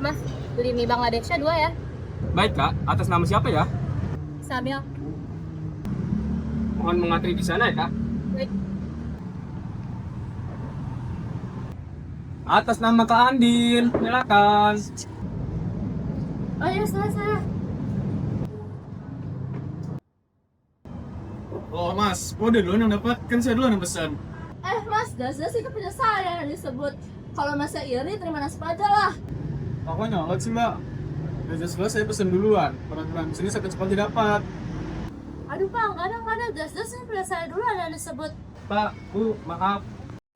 Mas, beli mie Bangladeshnya 2 ya. Baik kak, atas nama siapa ya? Sambil. Mohon mengantri di sana ya kak. Baik. Atas nama Kak Andin, silakan. Oh ya, salah. Oh mas, kode duluan yang dapat, kan saya duluan yang pesan. Mas, jelas-jelas itu punya saya yang disebut. Kalau masa iri, terima nasib aja lah. Aku nyolot sih mbak. Udah jelas saya pesan duluan. Peraturan di sini sakit sekali dapat. Aduh Pak, kadang-kadang jelas-jelas ini punya saya dulu yang disebut. Pak, Bu, maaf.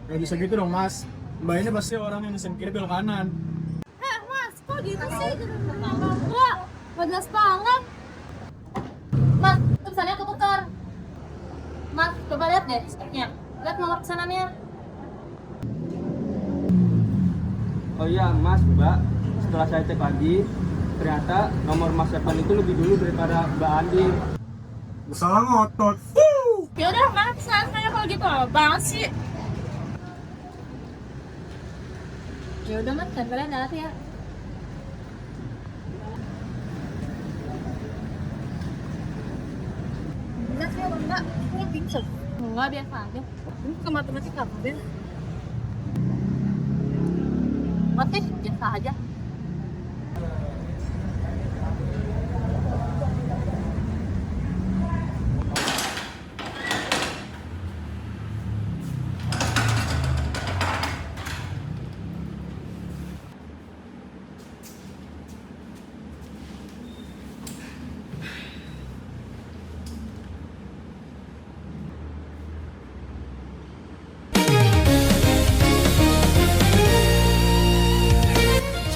Gak bisa gitu dong mas. Mbak ini pasti orang yang mesin kiri belok kanan. Mas, kok gitu sih? Enggak, jelas banget. Mas, tulisannya ketukar. Mas, coba lihat deh speknya. Lihat nomor pesanannya. Oh iya mas, mbak. Setelah saya cek lagi, ternyata nomor mas Evan itu lebih dulu daripada Mbak Andin. Salah ngotot. Ya udah, mana pesanan saya kalau gitu banget sih. Ya udah Mas, kan kalian hati ya. Enggak sih, enggak. Ini pingsan. Enggak, biasa aja. Ini ke matematika, Ben. Mati, biasa aja.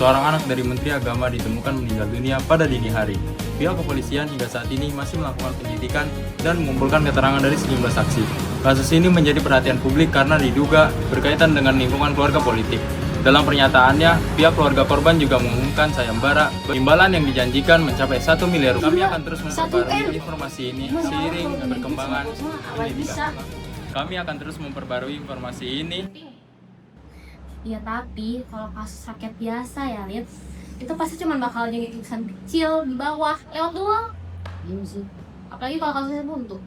Seorang anak dari Menteri Agama ditemukan meninggal dunia pada dini hari. Pihak kepolisian hingga saat ini masih melakukan penyidikan dan mengumpulkan keterangan dari sejumlah saksi. Kasus ini menjadi perhatian publik karena diduga berkaitan dengan lingkungan keluarga politik. Dalam pernyataannya, pihak keluarga korban juga mengumumkan sayembara imbalan yang dijanjikan mencapai 1 miliar rupiah. Kami akan terus memperbarui informasi ini seiring perkembangan penyidikan. Kami akan terus memperbarui informasi ini. Ya tapi kalau kasus rakyat biasa ya Lid, itu pasti cuma bakal jadi urusan kecil di bawah lewat doang. Iya sih. Apalagi kalau kasusnya buntu.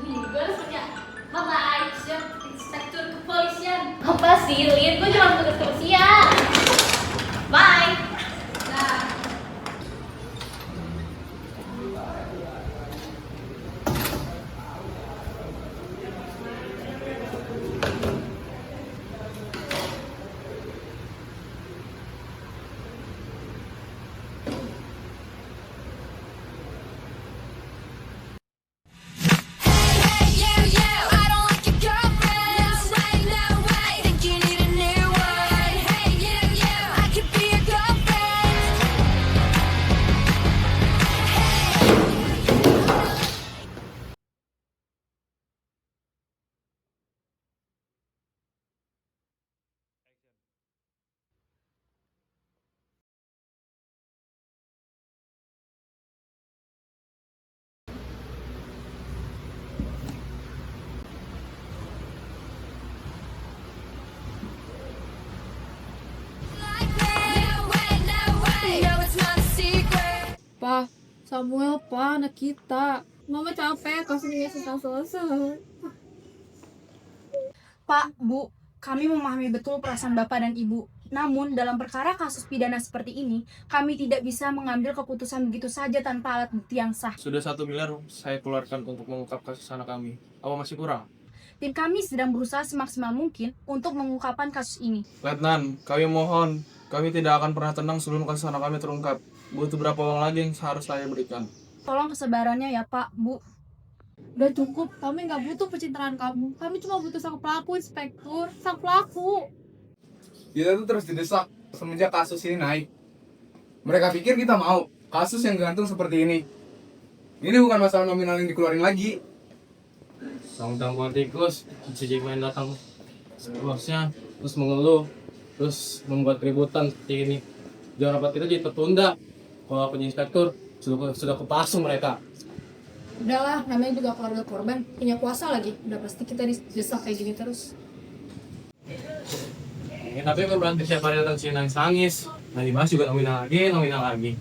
Gue harus kerja. Bye-bye, siap inspektur kepolisian. Apa sih Lid? Gue cuma tugas kepolisian. Bye. Nah. Pak, Samuel, Pak, anak kita. Mama capek, kasusnya selesai. Pak, Bu, kami memahami betul perasaan Bapak dan Ibu. Namun, dalam perkara kasus pidana seperti ini, kami tidak bisa mengambil keputusan begitu saja tanpa alat bukti yang sah. Sudah 1 miliar saya keluarkan untuk mengungkap kasus anak kami. Apa masih kurang? Tim kami sedang berusaha semaksimal mungkin untuk mengungkapkan kasus ini. Letnan, kami mohon, kami tidak akan pernah tenang sebelum kasus anak kami terungkap. Butuh berapa uang lagi yang harus saya berikan? Tolong kesabarannya ya Pak, Bu. Udah cukup, kami nggak butuh pencitraan kamu. Kami cuma butuh sang pelaku, inspektur. Sang pelaku. Kita tuh terus didesak semenjak kasus ini naik. Mereka pikir kita mau kasus yang gantung seperti ini. Ini bukan masalah nominal yang dikeluarin lagi. Sang tangguh tikus, Cici main datang bosnya, terus mengeluh, terus membuat keributan seperti ini. Jangan rapat kita jadi tertunda. Kalau aku jadi inspektur, sudah kepasung mereka. Udahlah, namanya juga keluarga korban. Punya kuasa lagi. Udah pasti kita didesak kayak gini terus. Tapi kalau berarti siapa datang sini nangis, nah dibahas juga nominal lagi.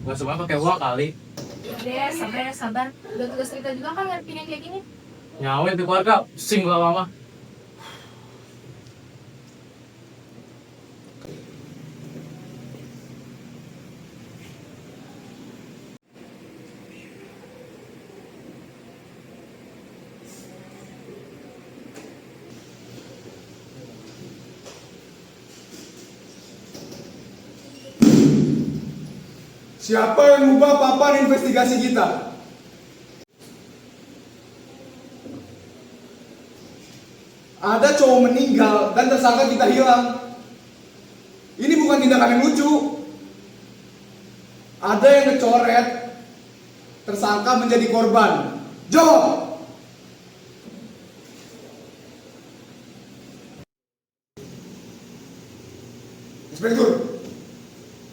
Nggak semua pakai uang kali. Deh, sabar. Udah tugas kita juga kan ngadepin yang kayak gini. Nyawa itu keluarga, pusing gua mama. Siapa yang mengubah papan investigasi kita? Ada cowok meninggal dan tersangka kita hilang. Ini bukan tindakan yang lucu. Ada yang ngecoret, tersangka menjadi korban. Jawab! Inspektur,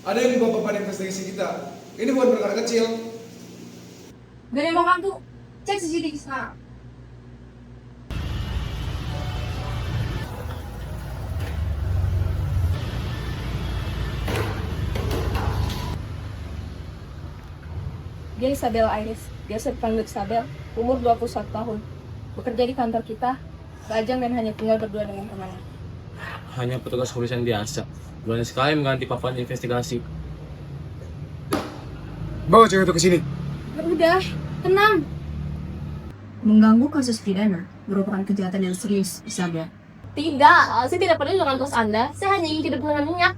ada yang mengubah papan investigasi kita. Ini bukan perkara kecil. Gak ada yang mau bantu. Cek CCTV sekarang. Dia Isabel Iris, biasa dipanggil Isabel, umur 21 tahun. Bekerja di kantor kita, lajang dan hanya tinggal berdua dengan temannya. Hanya petugas kepolisian biasa. Berani sekali mengganti papan investigasi. Bawa cewek itu ke sini. Udah, tenang. Mengganggu kasus pidana merupakan kejahatan yang serius, Isabel. Tidak, saya tidak peduli dengan kasus Anda. Saya hanya ingin hidup dengan minyak.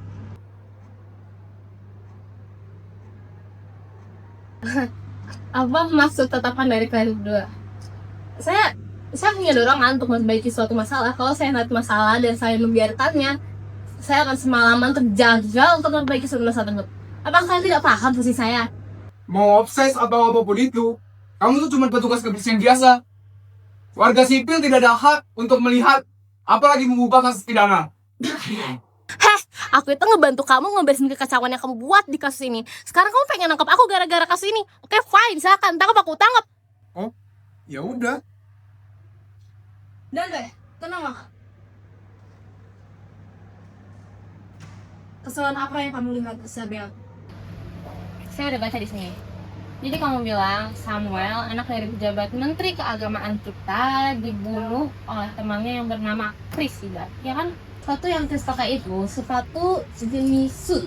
Apa maksud tatapan dari kalian berdua? Saya punya dorongan untuk memperbaiki suatu masalah. Kalau saya melihat masalah dan saya membiarkannya, saya akan semalaman terjaga untuk memperbaiki suatu masalah tersebut. Apakah kalian tidak paham posisi saya? Mau obses atau apapun itu, kamu tuh cuma petugas kebersihan biasa. Warga sipil tidak ada hak untuk melihat, apalagi mengubah kasus pidana. Heh, aku itu ngebantu kamu ngeberesin kekacauan yang kamu buat di kasus ini. Sekarang kamu pengen nangkap aku gara-gara kasus ini. Oke, fine, silakan. Tangkap aku, tangkap. Oh, ya udah. Dan deh, tenang lah. Kesalahan apa yang kamu lihat, Isabel? Saya udah baca di sini. Jadi kamu bilang Samuel, anak dari pejabat menteri keagamaan kita, dibunuh oleh temannya yang bernama Chris, ya kan? Sepatu yang Chris pakai itu sepatu jenis suit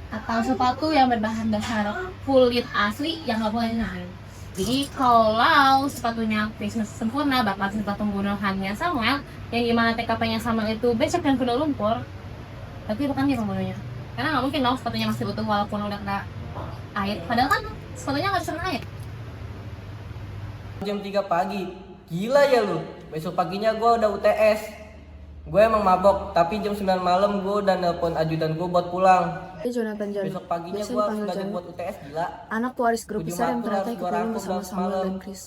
atau sepatu yang berbahan dasar kulit asli yang nggak boleh naik. Jadi kalau sepatunya Chris masih sempurna, bakal sepatu pembunuhannya Samuel, yang gimana TKP-nya Samuel itu becek dan Kuala Lumpur, tapi bukan dia pembunuhnya. Karena nggak mungkin dong sepatunya masih utuh walaupun udah kena air. Padahal kan sepatunya nggak bisa kena air. Jam 3 pagi, gila ya lu. Besok paginya gue udah UTS. Gue emang mabok, tapi jam 9 malam gue udah nelpon ajudan gue buat pulang. Jonathan John. Besok paginya Biasa gue dipanggil sengaja John. buat UTS, gila. Anak pewaris grup Ujung besar yang waktu ternyata harus ikut gua main rangkum bersama dalam Samuel semalam. dan Chris.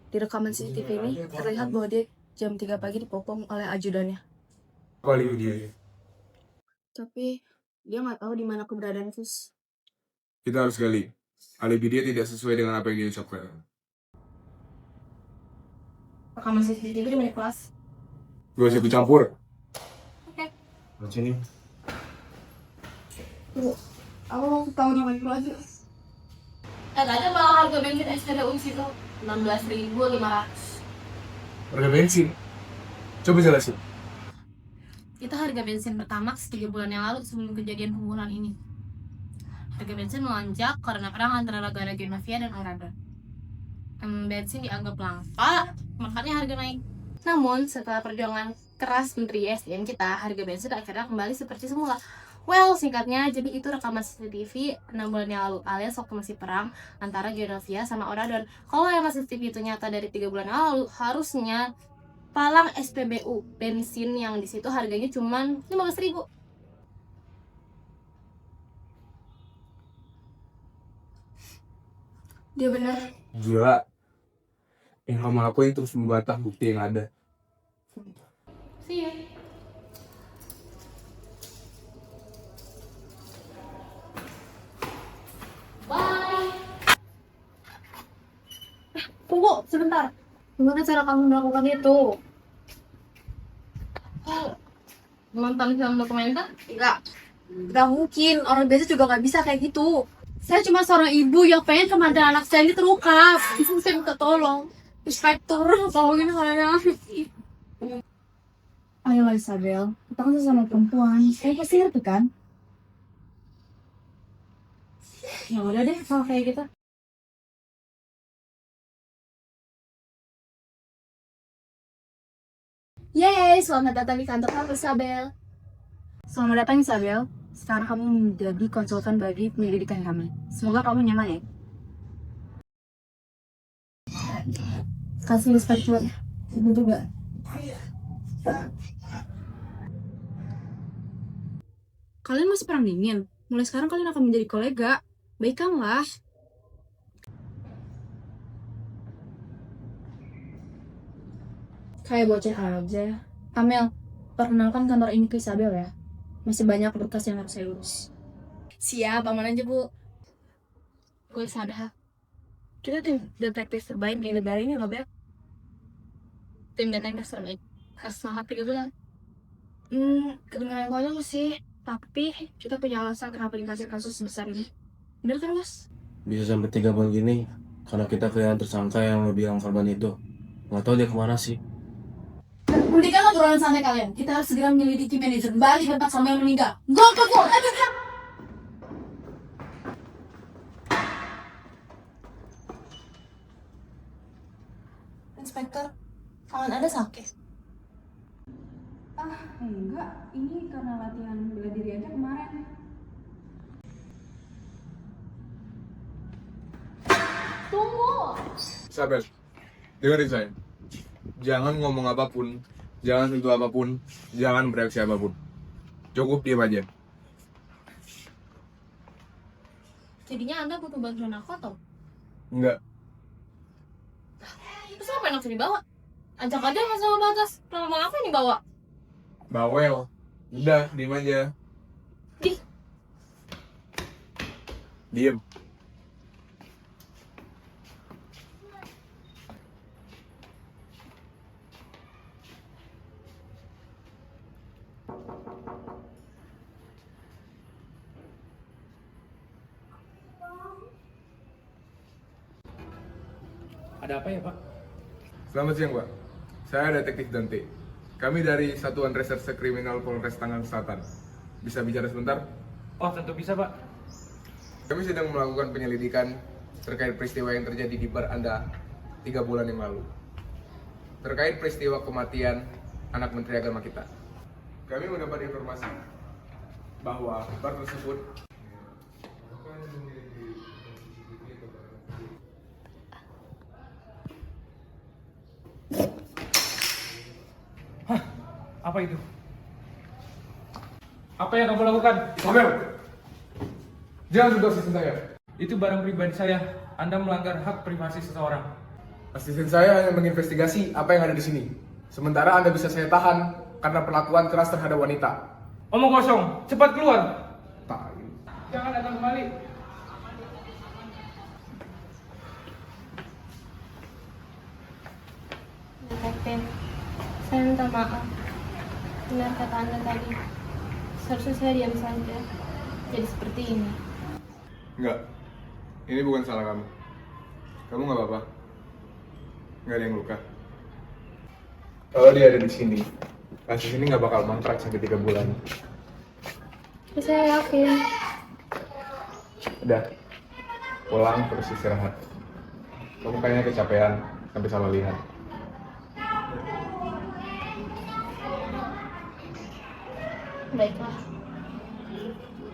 Di rekaman CCTV ini terlihat bahwa dia jam 3 pagi dipopong oleh ajudannya. Kali dia. Tapi dia nggak tahu di mana keberadaan Chris. Kita harus gali. Alibi dia tidak sesuai dengan apa yang dia ucapkan. Rekaman CCTV di menit kelas. Gue ikut campur. Oke. Sini. Aku mau tahu nama itu aja. Ada malah harga bensin SPBU situ 16.500. Harga bensin. Coba jelasin. Itu harga bensin Pertamax 3 bulan yang lalu sebelum kejadian pembunuhan ini. Harga bensin melonjak karena perang antara negara Genovia dan Arab. Bensin dianggap langka, makanya harga naik. Namun setelah perjuangan keras Menteri SDM kita, harga bensin akhirnya kembali seperti semula. Well, singkatnya, jadi itu rekaman CCTV 6 bulan yang lalu, alias waktu masih perang antara Genovia sama Oradon. Kalau yang CCTV itu nyata dari 3 bulan yang lalu, harusnya palang SPBU bensin yang di situ harganya cuma 15.000. Dia benar. Gila. Yang kamu lakuin terus membantah bukti yang ada. See you. Bye. Tunggu sebentar. Gimana cara kamu melakukan itu? Nonton film dokumenter? Gak mungkin, orang biasa juga gak bisa kayak gitu. Saya cuma seorang ibu yang pengen kematian anak saya ini terungkap. Itu saya minta tolong. Inspektur, tolongin saya. Ayolah Isabel, kita kan sesama perempuan. Saya pasti ngerti kan? Ya udah deh, kalau kayak gitu. Yeay, selamat datang di kantor kamu Isabel. Selamat datang Isabel. Sekarang kamu menjadi konsultan bagi penyelidikan kami. Semoga kamu nyaman ya. Kasih inspektur. Ibu juga. Kalian masih perang dingin. Mulai sekarang kalian akan menjadi kolega. Baikkanlah. Kayak bocah aja. Amel, perkenalkan kantor ini ke Isabel ya. Masih banyak berkas yang harus saya urus. Siap, aman aja bu. Gue sadar. Kita tim detektif terbaik di negara ini loh, Bel. Tim detektif terbaik. Kasus hati gitu lah. Kedengaran konyol sih. Tapi kita punya alasan kenapa dikasih kasus sebesar ini. Bener kan, Mas? Bisa sampai 3 bulan gini karena kita kelihatan tersangka yang lebih yang korban itu. Nggak tahu dia kemana sih. Hentikan obrolan santai kalian. Kita harus segera menyelidiki manajer balik tempat suami yang meninggal. Go, go, go! Ayo, ayo. Inspektur, tangan Anda sakit. Enggak, ini karena latihan bela diri aja kemarin. Isabel, dengerin saya. Jangan ngomong apapun, jangan sentuh apapun, jangan bereaksi apapun. Cukup diam aja. Jadinya Anda butuh bantuan aku atau? Enggak. Terus apa yang harus dibawa? Ajak aja masalah batas. Nama apa yang dibawa? Bawel. Udah, diam aja. Ih. Diam. Ada apa ya, Pak? Selamat siang, Pak. Saya Detektif Dante. Kami dari Satuan Reserse Kriminal Polres Tangerang Selatan. Bisa bicara sebentar? Oh, tentu bisa, Pak. Kami sedang melakukan penyelidikan terkait peristiwa yang terjadi di bar Anda 3 bulan yang lalu. Terkait peristiwa kematian anak Menteri Agama kita. Kami mendapat informasi bahwa bar tersebut Apa itu? Apa yang kamu lakukan? Isabel! Jangan sentuh asisten saya. Itu barang pribadi saya. Anda melanggar hak privasi seseorang. Asisten saya hanya menginvestigasi apa yang ada di sini. Sementara Anda bisa saya tahan karena perlakuan keras terhadap wanita. Omong kosong, cepat keluar. Tai. Jangan datang kembali. Detektif, saya minta maaf. Benar kata Anda tadi. Seharusnya saya diam saja. Jadi seperti ini. Enggak. Ini bukan salah kamu. Kamu nggak apa-apa. Nggak ada yang luka. Kalau dia ada di sini, kasus ini nggak bakal mangkrak sampai 3 bulan. Tapi saya yakin. Udah. Pulang terus istirahat. Kamu kayaknya kecapean sampai salah lihat. Baiklah.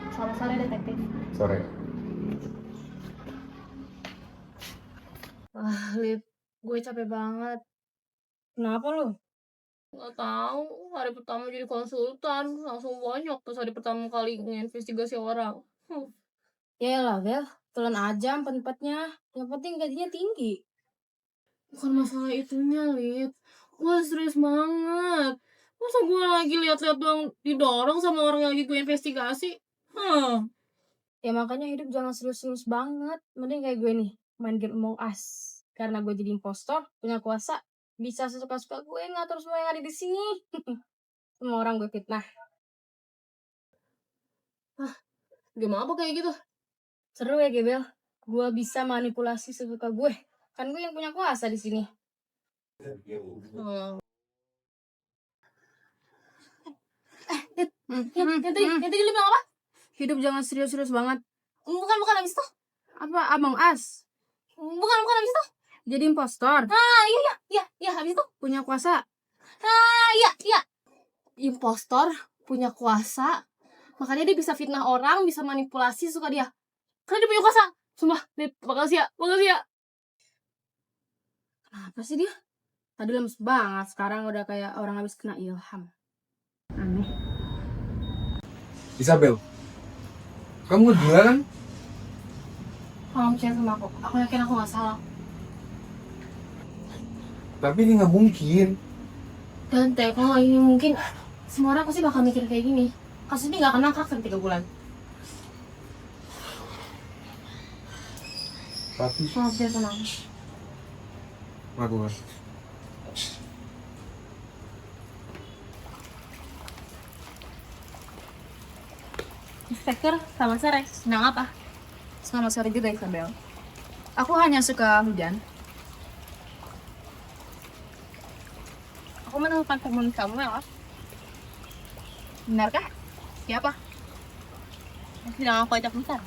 Selamat sore, detektif. Sore. Lip, gue capek banget. Kenapa lo? Gak tahu, hari pertama jadi konsultan langsung banyak pas hari pertama kali nginvestigasi orang. Yaelah Bel, telan aja empat-empatnya. Yang penting gajinya tinggi. Bukan masalah itunya, Lip. Gue serius banget. Masa gue lagi lihat-lihat doang didorong sama orang yang lagi gue investigasi? Ya makanya hidup jangan serius-serius banget. Mending kayak gue nih, main game Among Us. Karena gue jadi impostor, punya kuasa, bisa sesuka-suka gue ngatur semua yang ada di sini. Semua orang gue fitnah. Game apa kayak gitu? Seru ya, Gebel. Gue bisa manipulasi sesuka gue. Kan gue yang punya kuasa di sini. Nanti lu bilang apa? Hidup jangan serius-serius banget. Bukan habis itu. Apa Among Us? Bukan habis itu. Jadi impostor? Iya, habis itu. Punya kuasa? Iya. Impostor punya kuasa. Makanya dia bisa fitnah orang, bisa manipulasi suka dia. Karena dia punya kuasa. Sumpah, Dit, makasih ya. Apa sih dia? Tadi lemes banget, sekarang udah kayak orang habis kena ilham. Aneh. Isabel, kamu gila kan? Kalau percaya sama aku yakin aku gak salah. Tapi ini nggak mungkin. Tante, kalau ini mungkin semua orang pasti bakal mikir kayak gini. Kasus ini gak akan nangkap sampai 3 bulan. Tapi Kalau percaya sama aku. aku Inspektur, selamat sore. Senang apa? Selamat sore juga, Isabel. Aku hanya suka hujan. Aku menemukan teman kamu ya. Benarkah? Siapa? Sedang aku ajak besar.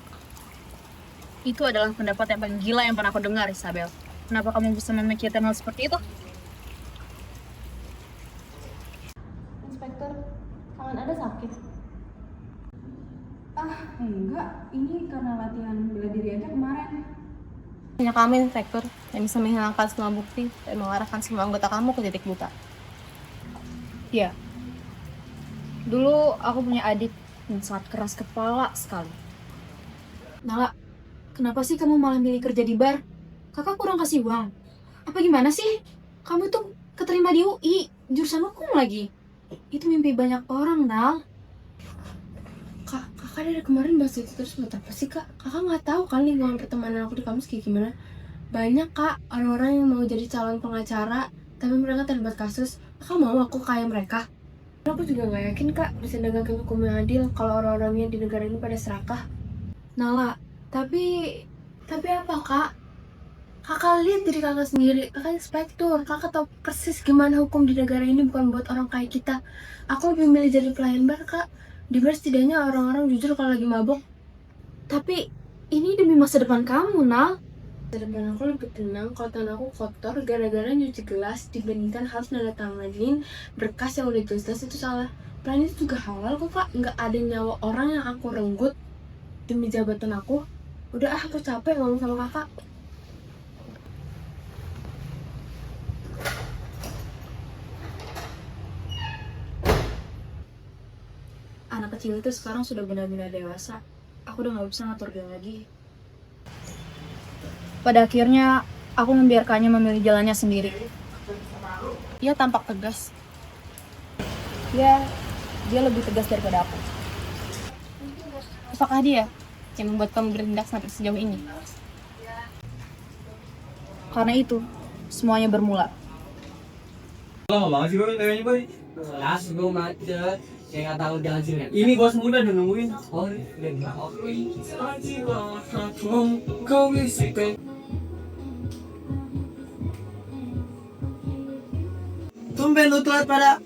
Itu adalah pendapat yang paling gila yang pernah aku dengar, Isabel. Kenapa kamu bisa memikirkan hal seperti itu? Inspektur, tangan ada sakit. Enggak, ini karena latihan bela diri aja kemarin. Hanya kami, Inspektur, yang bisa menghilangkan semua bukti dan mengarahkan semua anggota kamu ke titik buta. Iya. Dulu aku punya adik yang sangat keras kepala sekali. Nala, kenapa sih kamu malah milih kerja di bar? Kakak kurang kasih uang. Apa gimana sih? Kamu tuh keterima di UI, jurusan hukum lagi. Itu mimpi banyak orang, Nal. Kakak dari kemarin bahas itu terus buat apa sih, Kak? Kakak nggak tahu kan lingkungan pertemanan aku di kampus kayak gimana? Banyak, Kak, orang-orang yang mau jadi calon pengacara, tapi mereka terlibat kasus. Kakak mau aku kayak mereka? Aku juga nggak yakin, Kak, bisa menegakkan hukum yang adil kalau orang-orangnya di negara ini pada serakah. Nala, tapi apa, Kak? Kakak lihat diri kakak sendiri, kakak inspektur, kakak tahu persis gimana hukum di negara ini bukan buat orang kayak kita. Aku lebih milih jadi pelayan bar, Kak. Di bar setidaknya orang-orang jujur kalau lagi mabok. Tapi ini demi masa depan kamu, Nal. Masa depan aku lebih tenang kalau tangan aku kotor gara-gara nyuci gelas dibandingkan harus nandatanganin berkas yang udah jelas-jelas itu salah. Plan itu juga halal kok, Kak. Nggak ada nyawa orang yang aku renggut demi jabatan aku. Udah aku capek ngomong sama kakak. Anak kecil itu sekarang sudah benar-benar dewasa. Aku udah gak bisa ngatur dia lagi. Pada akhirnya, aku membiarkannya memilih jalannya sendiri. Dia tampak tegas. Dia lebih tegas daripada aku. Apakah dia yang membuat kamu bertindak sampai sejauh ini? Karena itu, semuanya bermula. Lama banget sih boy, tanya boy. Las gue macet. Saya nggak tahu jalan sini. Ini bos muda udah nungguin. Oh, oke. Tumben lu telat pada.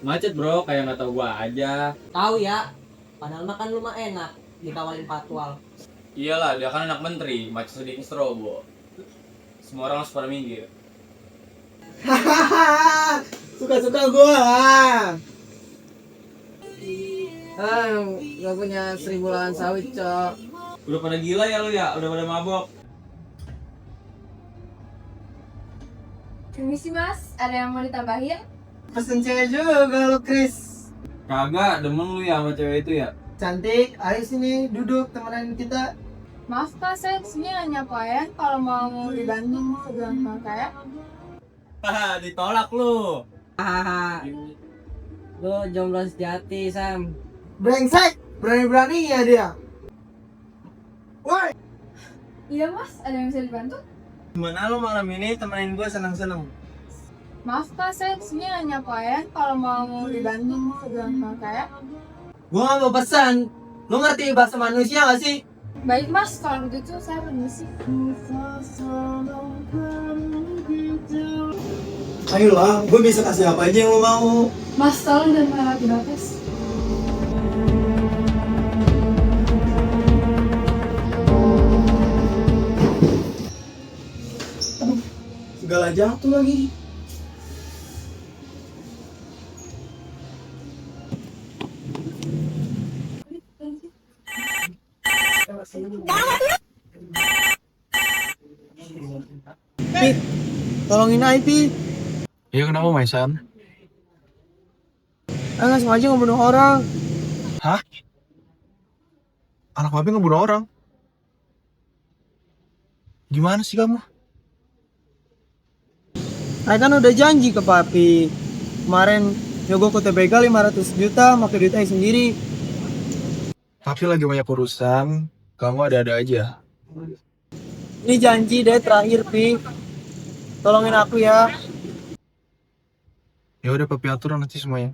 Macet bro, kayak nggak tahu gua aja. Tahu ya. Padahal makan lu mah enak. Ditawarin patwal. Iyalah, dia kan anak menteri, macet sedikit strobo. Semua orang harus pada minggir. Suka-suka gua. Gak punya 1000 lahan sawit, Cok. Udah pada gila ya lu ya, udah pada mabok. Permisi mas, ada yang mau ditambahin? Pesen cewek juga lu Chris. Kagak, demen lu ya sama cewek itu ya. Cantik, ayo sini duduk temenin kita. Maaf kak, saya kesini nanya pelayan kalau mau dibantu dengan kayak. Haha, ditolak lu. Hahaha. Lu jomblo sejati, Sam. Brengsek, berani-berani ya dia. Woi, Iya mas, ada yang bisa dibantu? gimana lu malam ini temenin gua senang-senang? Maaf kak, saya kesini nanya pelayan kalau mau dibantu dengan kayak. Gua nggak mau pesan, Lu ngerti bahasa manusia gak sih? Baik mas, kalau begitu saya permisi. Ayolah, gue bisa kasih apa aja yang lo mau. Mas tolong dan melewati batas. Segala jatuh lagi. Pi, tolongin aja Pi. Iya kenapa Maisan? Nggak sengaja ngebunuh orang. Hah? Anak papi ngebunuh orang? Gimana sih kamu? Saya kan udah janji ke papi. Kemarin nyogok ke TBK 500 juta, pakai duitnya sendiri. Papi lagi banyak urusan, kamu ada-ada aja. Ini janji deh terakhir Pi. Tolongin aku ya. Ya udah papi atur nanti semuanya.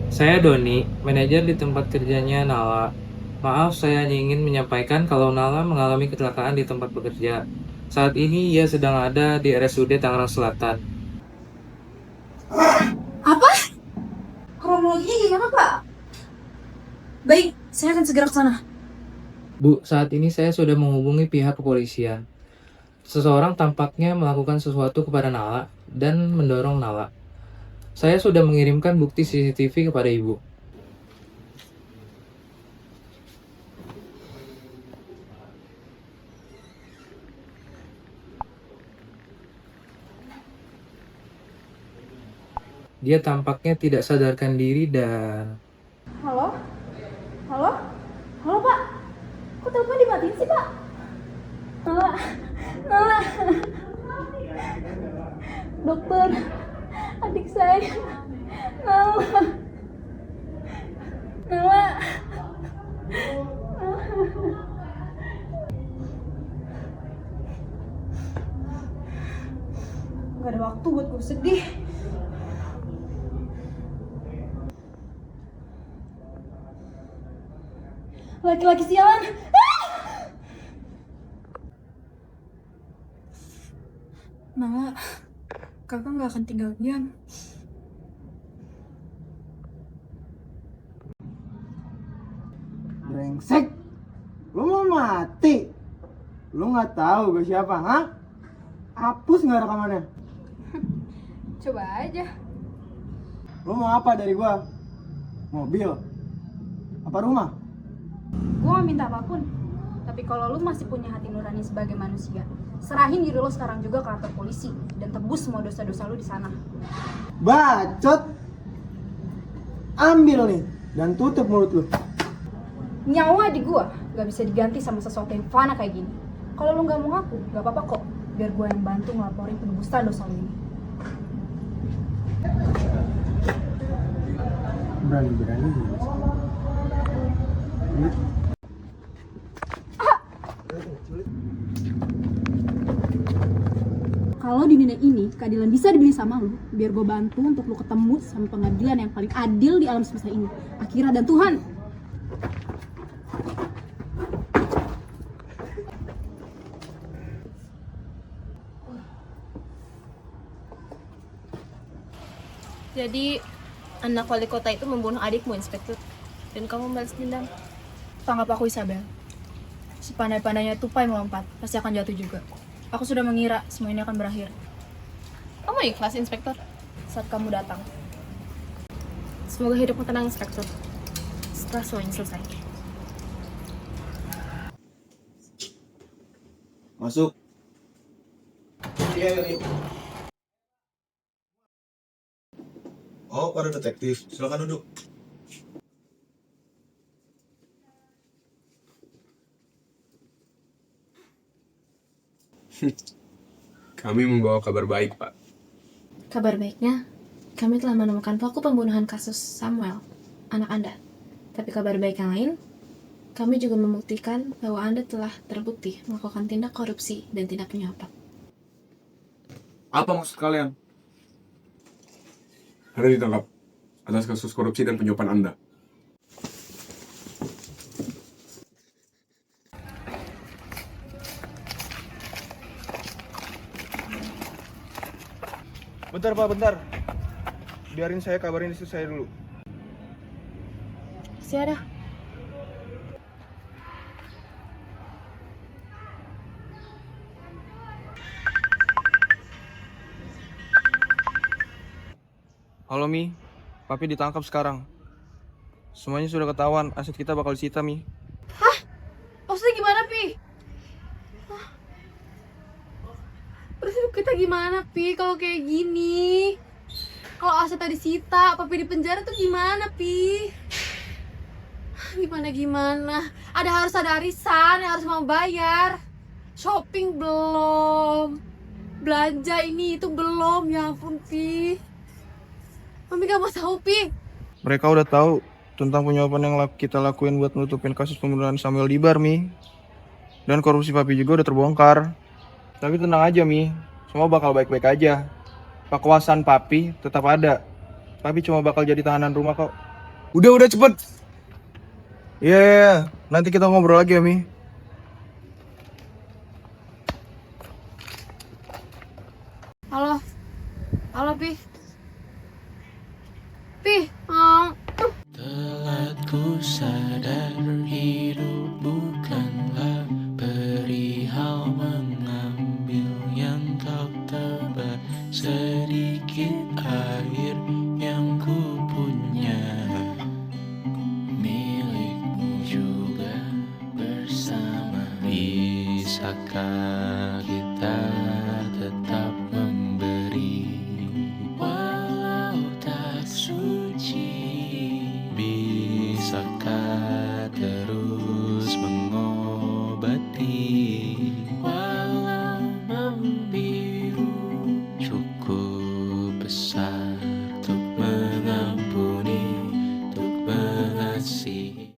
Saya Doni, manajer di tempat kerjanya Nala. Maaf, saya hanya ingin menyampaikan kalau Nala mengalami kecelakaan di tempat bekerja. Saat ini ia sedang ada di RSUD Tangerang Selatan. Apa? Kronologinya gimana, Pak? Baik, saya akan segera ke sana. Bu, saat ini saya sudah menghubungi pihak kepolisian. Seseorang tampaknya melakukan sesuatu kepada Nala dan mendorong Nala. Saya sudah mengirimkan bukti CCTV kepada Ibu. Dia tampaknya tidak sadarkan diri dan... Halo? Halo? Halo, Pak? Kok telepon dimatiin sih, Pak? Nala. Nala. Dokter. Adik saya. Nala. Nala. Gak ada waktu buat gue sedih. Laki-laki sialan. Nala, kakak gak akan tinggal diam. Brengsek. Lu mau mati? Lu nggak tahu gue siapa, ha? Hapus nggak rekamannya? Coba aja. Lu mau apa dari gua? Mobil? Apa rumah? Gue gak minta apapun. Tapi kalau lu masih punya hati nurani sebagai manusia, serahin diri lo sekarang juga ke kantor polisi dan tebus semua dosa-dosa lu di sana. Bacot. Ambil nih dan tutup mulut lu. Nyawa di gua gak bisa diganti sama sesuatu yang fana kayak gini. Kalau lu gak mau ngaku, gak apa-apa kok. Biar gue yang bantu ngelaporin penebusan dosa lu ini. Berani-berani. Kalau di dunia ini keadilan bisa dibeli sama lu, biar gue bantu untuk lu ketemu sama pengadilan yang paling adil di alam semesta ini, akhirat dan Tuhan. Jadi, anak wali kota itu membunuh adikmu, Inspektur. Dan kamu membalas dendam. Tanggap aku, Isabel. Sepandai-pandainya tupai melompat, pasti akan jatuh juga. Aku sudah mengira semua ini akan berakhir. Kamu ikhlas, Inspektur? Saat kamu datang. Semoga hidupmu tenang, Inspektur. Setelah semuanya selesai. Masuk. Iya, ini. Oh, para detektif. Silakan duduk. Kami membawa kabar baik, Pak. Kabar baiknya, kami telah menemukan pelaku pembunuhan kasus Samuel, anak Anda. Tapi kabar baik yang lain, kami juga membuktikan bahwa Anda telah terbukti melakukan tindak korupsi dan tindak penyuapan. Apa maksud kalian? Anda ditangkap. atas kasus korupsi dan penyuapan Anda. Bentar Pak, bentar. Biarin saya kabarin istri saya dulu. Siapa? Halo Mi, Papi ditangkap sekarang. Semuanya sudah ketahuan, aset kita bakal disita Mi. Maksudnya gimana, Pi? Hah? Terus kita gimana, Pi, kalau kayak gini? Kalau asetnya disita, Papi di penjara tuh gimana, Pi? Gimana? Harus ada arisan, harus mau bayar. Shopping belum. Belanja ini itu belum, ya ampun, Pi. Mami gak mau tahu, Pi. Mereka udah tahu tentang penyuapan yang kita lakuin buat nutupin kasus pembunuhan Samuel Dibar, Mi. Dan korupsi Papi juga udah terbongkar. Tapi tenang aja, Mi. Semua bakal baik-baik aja. Kekuasaan Papi tetap ada. Papi cuma bakal jadi tahanan rumah kok. Udah cepet. Iya. Nanti kita ngobrol lagi ya, Mi. Halo, Pi. Telah ku sadar hidup bukanlah perihal mengambil yang kau tebar. Sedikit air yang ku punya milikmu juga bersama. Bisakah kita tetap memberi walau tak suci? Bisakah terus mengobati walau membiru? Cukup besar